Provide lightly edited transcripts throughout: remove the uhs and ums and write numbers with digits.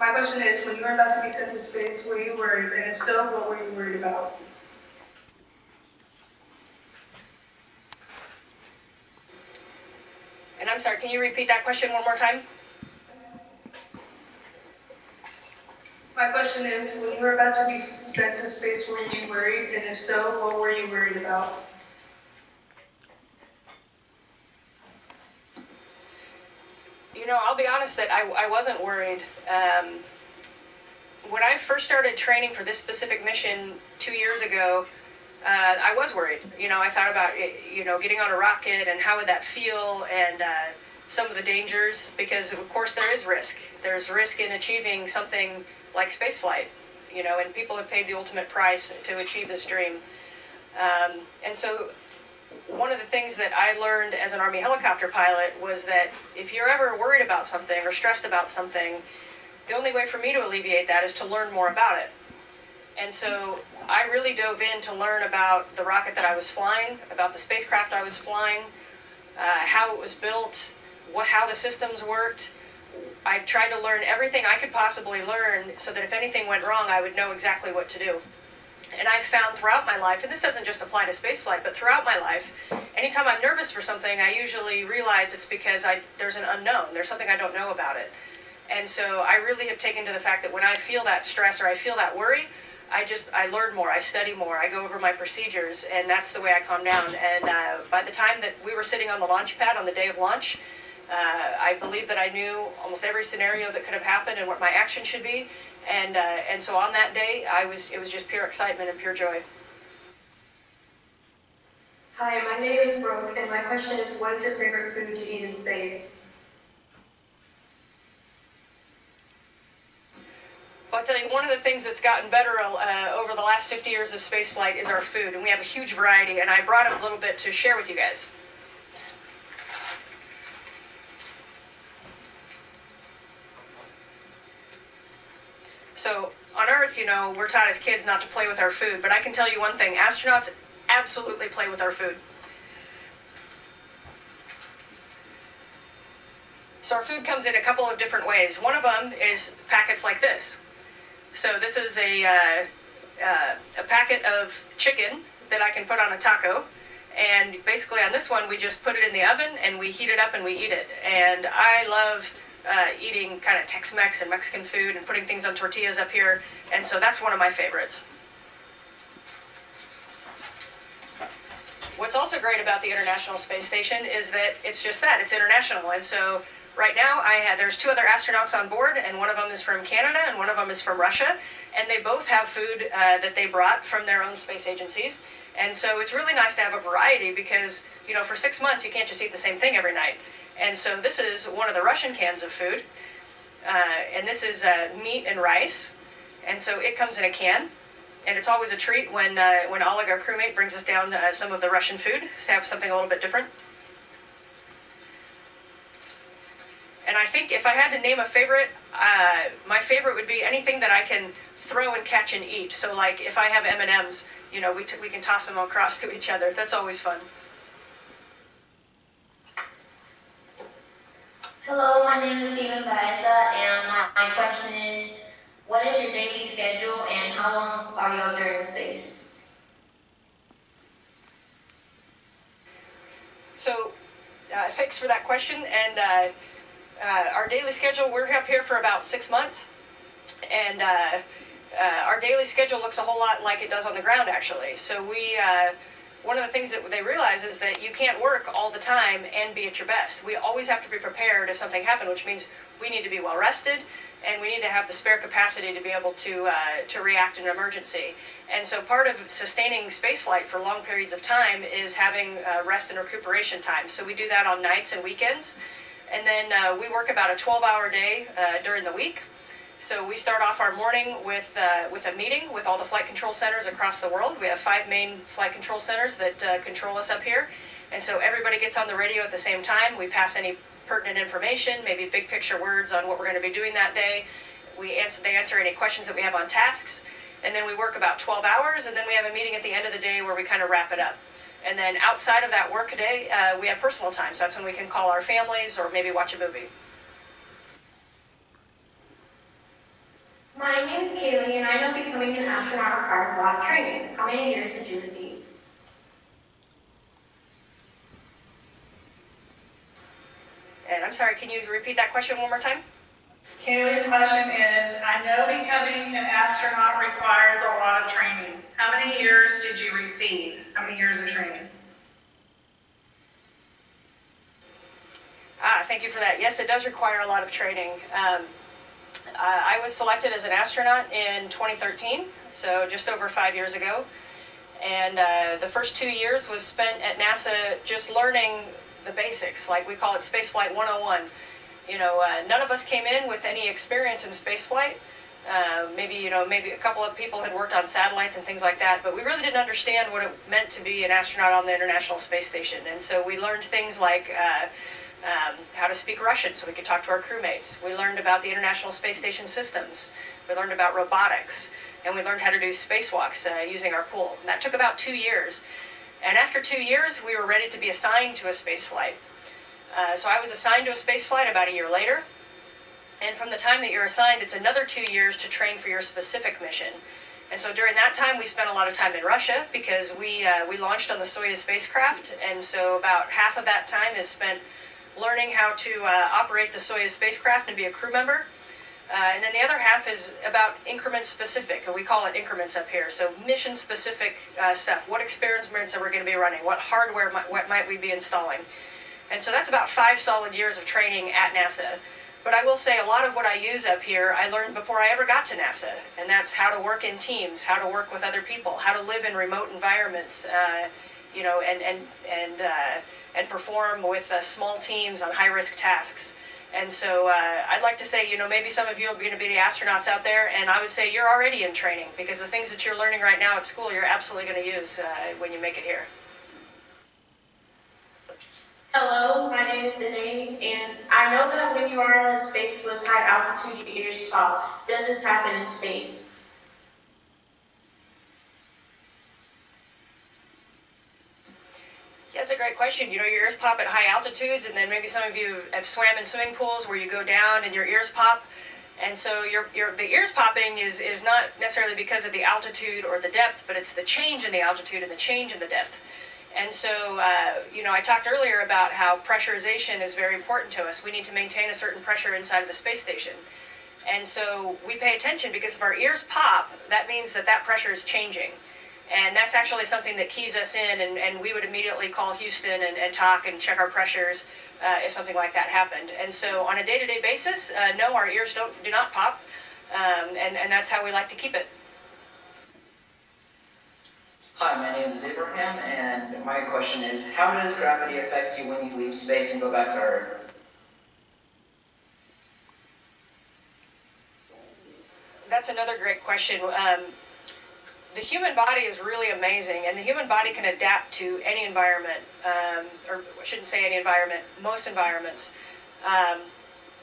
My question is, when you were about to be sent to space, were you worried? And if so, what were you worried about? And I'm sorry, can you repeat that question one more time? My question is, when you were about to be sent to space, were you worried? And if so, what were you worried about? You know, I'll be honest that I wasn't worried. When I first started training for this specific mission 2 years ago, I was worried. You know, I thought about, you know, getting on a rocket and how would that feel, and some of the dangers, because of course there is risk. There's risk in achieving something like spaceflight, you know, and people have paid the ultimate price to achieve this dream. And so one of the things that I learned as an Army helicopter pilot was that if you're ever worried about something or stressed about something, the only way for me to alleviate that is to learn more about it. And so I really dove in to learn about the rocket that I was flying, about the spacecraft I was flying, how it was built, how the systems worked. I tried to learn everything I could possibly learn so that if anything went wrong, I would know exactly what to do. And I've found throughout my life, and this doesn't just apply to spaceflight, but throughout my life, anytime I'm nervous for something, I usually realize it's because there's an unknown. There's something I don't know about it. And so I really have taken to the fact that when I feel that stress or I feel that worry, I learn more, I study more, I go over my procedures, and that's the way I calm down. And by the time that we were sitting on the launch pad on the day of launch, I believe that I knew almost every scenario that could have happened and what my action should be. And so on that day, it was just pure excitement and pure joy. Hi, my name is Brooke, and my question is, what is your favorite food to eat in space? Well, I'll tell you, one of the things that's gotten better over the last 50 years of spaceflight is our food, and we have a huge variety, and I brought it a little bit to share with you guys. So on Earth, you know, we're taught as kids not to play with our food, but I can tell you one thing, astronauts absolutely play with our food. So our food comes in a couple of different ways. One of them is packets like this. So this is a packet of chicken that I can put on a taco. And basically on this one, we just put it in the oven and we heat it up and we eat it. And I love eating kind of Tex-Mex and Mexican food and putting things on tortillas up here. And so that's one of my favorites. What's also great about the International Space Station is that it's just that, it's international. And so right now there's 2 other astronauts on board, and one of them is from Canada and one of them is from Russia. And they both have food that they brought from their own space agencies. And so it's really nice to have a variety because, you know, for 6 months you can't just eat the same thing every night. And so this is one of the Russian cans of food. And this is meat and rice. And so it comes in a can. And it's always a treat when Oleg, our crewmate, brings us down some of the Russian food to have something a little bit different. And I think if I had to name a favorite, my favorite would be anything that I can throw and catch and eat. So like if I have M&Ms, you know, we can toss them across to each other. That's always fun. Hello, my name is Steven Baeza, and my question is, what is your daily schedule and how long are you out there in space? So thanks for that question. And our daily schedule, we're up here for about 6 months. And our daily schedule looks a whole lot like it does on the ground, actually. So one of the things that they realize is that you can't work all the time and be at your best. We always have to be prepared if something happened, which means we need to be well rested, and we need to have the spare capacity to be able to react in an emergency. And so part of sustaining spaceflight for long periods of time is having rest and recuperation time. So we do that on nights and weekends. And then we work about a 12-hour day during the week. So we start off our morning with a meeting with all the flight control centers across the world. We have 5 main flight control centers that control us up here. And so everybody gets on the radio at the same time. We pass any pertinent information, maybe big picture words on what we're going to be doing that day. They answer any questions that we have on tasks. And then we work about 12 hours, and then we have a meeting at the end of the day where we kind of wrap it up. And then outside of that work day, we have personal time. So that's when we can call our families or maybe watch a movie. Kaylee, and I know becoming an astronaut requires a lot of training. How many years did you receive? And I'm sorry, can you repeat that question one more time? Kaylee's question is, I know becoming an astronaut requires a lot of training. How many years did you receive? How many years of training? Thank you for that. Yes, it does require a lot of training. I was selected as an astronaut in 2013, so just over 5 years ago. And the first 2 years was spent at NASA just learning the basics, like we call it Spaceflight 101. You know, none of us came in with any experience in spaceflight. Maybe a couple of people had worked on satellites and things like that, but we really didn't understand what it meant to be an astronaut on the International Space Station. And so we learned things like how to speak Russian so we could talk to our crewmates. We learned about the International Space Station systems. We learned about robotics. And we learned how to do spacewalks using our pool. And that took about 2 years. And after 2 years, we were ready to be assigned to a space flight. So I was assigned to a space flight about a year later. And from the time that you're assigned, it's another 2 years to train for your specific mission. And so during that time, we spent a lot of time in Russia because we launched on the Soyuz spacecraft. And so about half of that time is spent learning how to operate the Soyuz spacecraft and be a crew member. And then the other half is about increment specific, and we call it increments up here. So mission specific stuff. What experiments are we going to be running? What hardware might we be installing? And so that's about 5 solid years of training at NASA. But I will say a lot of what I use up here, I learned before I ever got to NASA. And that's how to work in teams, how to work with other people, how to live in remote environments, you know, and perform with small teams on high-risk tasks. And so I'd like to say, you know, maybe some of you are going to be the astronauts out there, and I would say you're already in training, because the things that you're learning right now at school, you're absolutely going to use when you make it here. Hello, my name is Danae, and I know that when you are in space with high altitude, your ears pop. Does this happen in space? Yeah, that's a great question. You know, your ears pop at high altitudes, and then maybe some of you have swam in swimming pools where you go down and your ears pop. And so the ears popping is not necessarily because of the altitude or the depth, but it's the change in the altitude and the change in the depth. And so, you know, I talked earlier about how pressurization is very important to us. We need to maintain a certain pressure inside of the space station. And so we pay attention because if our ears pop, that means that that pressure is changing. And that's actually something that keys us in, and we would immediately call Houston and talk and check our pressures if something like that happened. And so on a day-to-day basis, no, our ears do not pop, and that's how we like to keep it. Hi, my name is Abraham, and my question is, how does gravity affect you when you leave space and go back to Earth? That's another great question. The human body is really amazing, and the human body can adapt to any environment, or I shouldn't say any environment, most environments.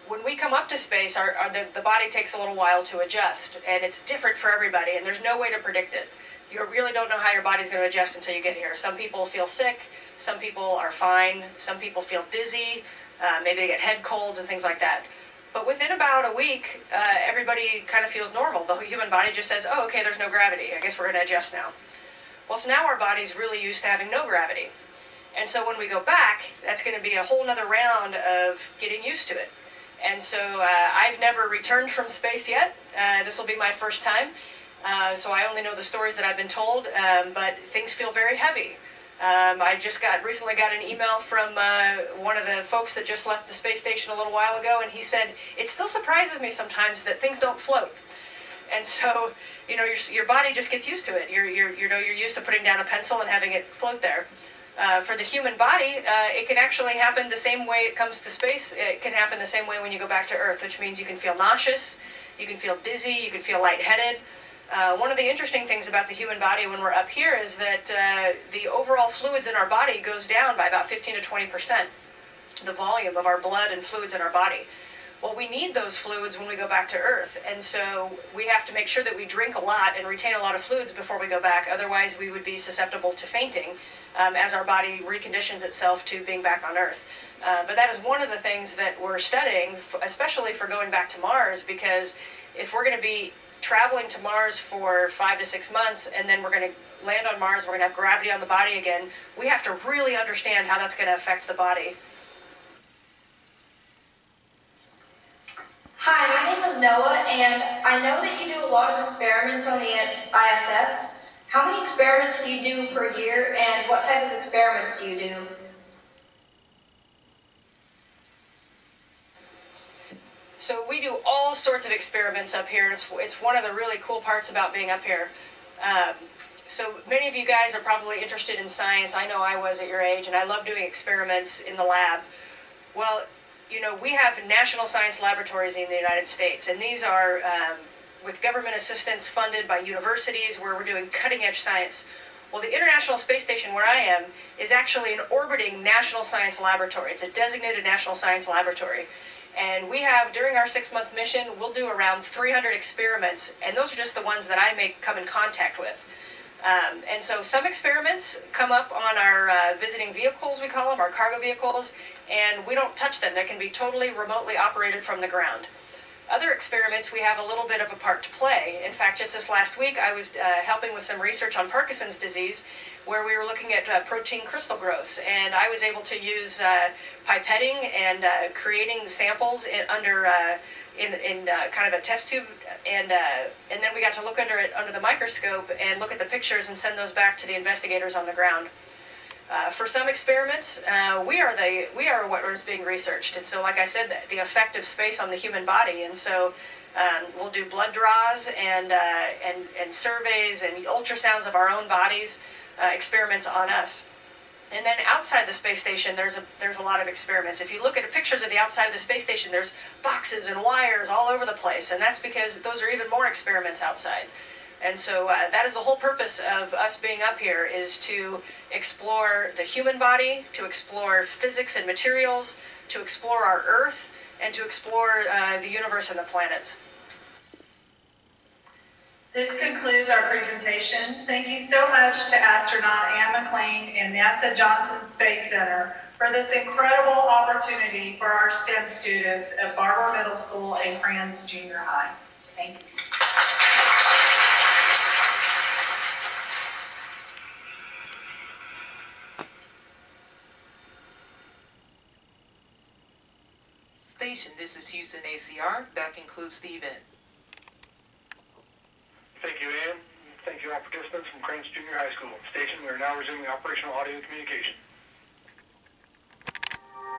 When we come up to space, the body takes a little while to adjust, and it's different for everybody, and there's no way to predict it. You really don't know how your body's going to adjust until you get here. Some people feel sick, some people are fine, some people feel dizzy, maybe they get head colds and things like that. But within about a week, everybody kind of feels normal. The human body just says, oh, okay, there's no gravity. I guess we're going to adjust now. Well, so now our body's really used to having no gravity. And so when we go back, that's going to be a whole nother round of getting used to it. And so I've never returned from space yet. This will be my first time. So I only know the stories that I've been told, but things feel very heavy. I just recently got an email from one of the folks that just left the space station a little while ago, and he said, it still surprises me sometimes that things don't float. And so, you know, your body just gets used to it. You're used to putting down a pencil and having it float there. For the human body, it can actually happen the same way it comes to space. It can happen the same way when you go back to Earth, which means you can feel nauseous, you can feel dizzy, you can feel lightheaded. One of the interesting things about the human body when we're up here is that the overall fluids in our body goes down by about 15 to 20%, the volume of our blood and fluids in our body. Well, we need those fluids when we go back to Earth, and so we have to make sure that we drink a lot and retain a lot of fluids before we go back. Otherwise, we would be susceptible to fainting as our body reconditions itself to being back on Earth. But that is one of the things that we're studying, especially for going back to Mars, because if we're going to be traveling to Mars for 5 to 6 months, and then we're going to land on Mars, we're going to have gravity on the body again. We have to really understand how that's going to affect the body. Hi, my name is Noah, and I know that you do a lot of experiments on the ISS. How many experiments do you do per year, and what type of experiments do you do? So we do all sorts of experiments up here. It's one of the really cool parts about being up here. So many of you guys are probably interested in science. I know I was at your age, and I love doing experiments in the lab. Well, you know, we have national science laboratories in the United States, and these are with government assistance funded by universities where we're doing cutting-edge science. Well, the International Space Station where I am is actually an orbiting national science laboratory. It's a designated national science laboratory. And we have, during our 6-month mission, we'll do around 300 experiments, and those are just the ones that I may come in contact with. And so some experiments come up on our visiting vehicles, we call them, our cargo vehicles, and we don't touch them. They can be totally remotely operated from the ground. Other experiments, we have a little bit of a part to play. In fact, just this last week, I was helping with some research on Parkinson's disease, where we were looking at protein crystal growths, and I was able to use pipetting and creating the samples in kind of a test tube, and then we got to look under the microscope and look at the pictures and send those back to the investigators on the ground. For some experiments, we are what is being researched, and so, like I said, the effect of space on the human body, and so we'll do blood draws and surveys and ultrasounds of our own bodies, experiments on us. And then outside the space station, there's a lot of experiments. If you look at pictures of the outside of the space station, there's boxes and wires all over the place, and that's because those are even more experiments outside. And so that is the whole purpose of us being up here, is to explore the human body, to explore physics and materials, to explore our Earth, and to explore the universe and the planets. This concludes our presentation. Thank you so much to astronaut Anne McClain and NASA Johnson Space Center for this incredible opportunity for our STEM students at Barber Middle School and Kranz Junior High. Thank you. Station, this is Houston ACR. That concludes the event. Thank you, Ann. Thank you all participants from Kranz Junior High School. Station, we are now resuming operational audio communication.